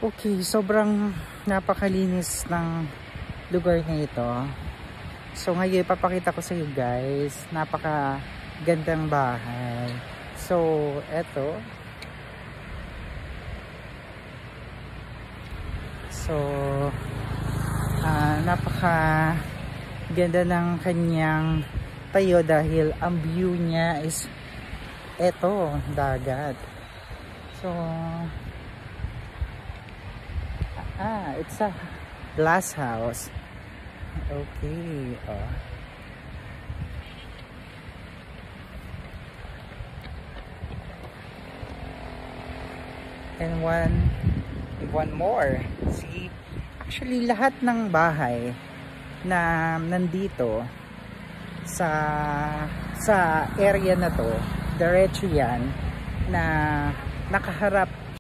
Okay, sobrang napakalinis ng lugar na ito. So ngayon ipapakita ko sa iyo guys, napaka gandang bahay. So eto. So napaka ganda ng kanyang tayo dahil ang view niya is eto, dagat. So it's a glass house. Okay. And one more. See, actually lahat ng bahay na nandito sa area na to, diretso yan na nakaharap